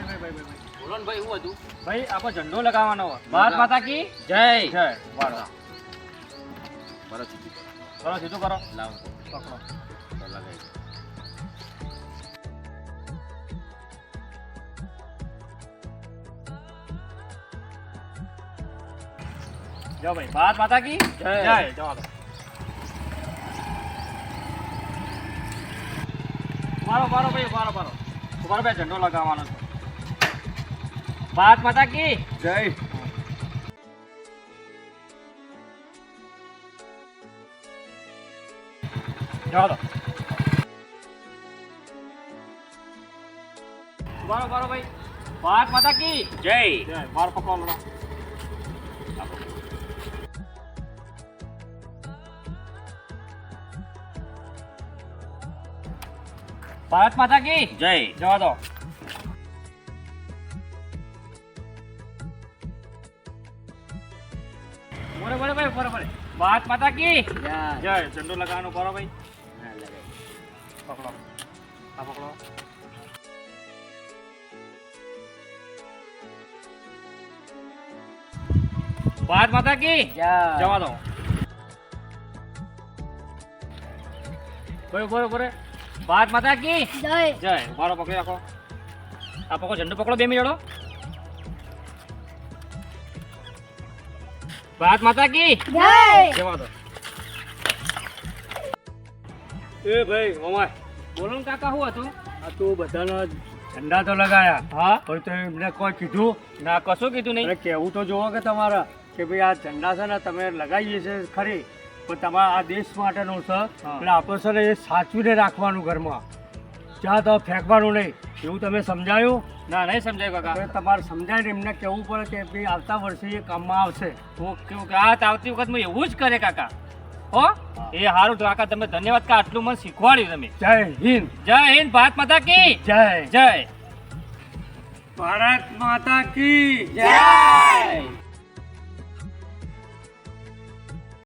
બોલો ને ભાઈ, શું હતું? ભાઈ આપણે ઝંડો લગાવવાનો ભારત માતા કી જય જય. વાળો બરાબર સીધું કરો. કરો સીધું કરો. લાવો પકડો. તો લગાવી દો. જાઓ ભાઈ ભારત માતા કી જય. જય. જવા દો. મારો મારો ભાઈ મારો મારો તમારો ભાઈ ઝંડો લગાવવાનો છે. ભારત માતા કી જય. જવા દો. મારો મારો ભાઈ ભારત માતા કી જય. જય. મારો પકડો લો. ભારત માતા કી જય. જવા દો. બોલે બોલે ભાઈ બોલે બોલે ભારત માતા કી જય. ઝંડો લગાવવાનો બરો ભાઈ. હા, લગાવી. પકડો આ પકડો. ભારત માતા કી જવા દો. બોલે બોલે બોલે ભારત માતા કી જય જય. મારો પકડી રાખો. આ પકડો ઝંડો પકડો 2 મિનિટ. ભારત માતા કી જય જવા દો. એ ભાઈ ઓમાય બોલો ને કાકા શું હતું? આ તો બધાના ઝંડા તો લગાયા હા પણ તો એમને કોઈ કીધું ના કશું કીધું અરે નહીં. કહેવું તો જોવો કે તમારા કે ભાઈ આ ઝંડા છે ને તમે લગાવીએ છે ખરી પણ તમારા આ દેશ માટેનું છે એટલે આપણે છે ને એ સાચવીને રાખવાનું ઘરમાં જ્યાં તો ફેંકવાનું નહીં એવું તમે સમજાયું ના નહીં સમજાય કાકા. હવે તમારે સમજાવીને એમને કહેવું પડે કે ભાઈ આવતા વર્ષે એ કામમાં આવશે. ઓકે ઓકે આ આવતી વખત હું એવું જ કરે કાકા. હો એ સારું તો કાકા તમે ધન્યવાદ કા આટલું મને શીખવાડ્યું તમે. જય હિન્દ. જય હિન્દ ભારત માતા કી જય જય. ભારત માતા કી જય.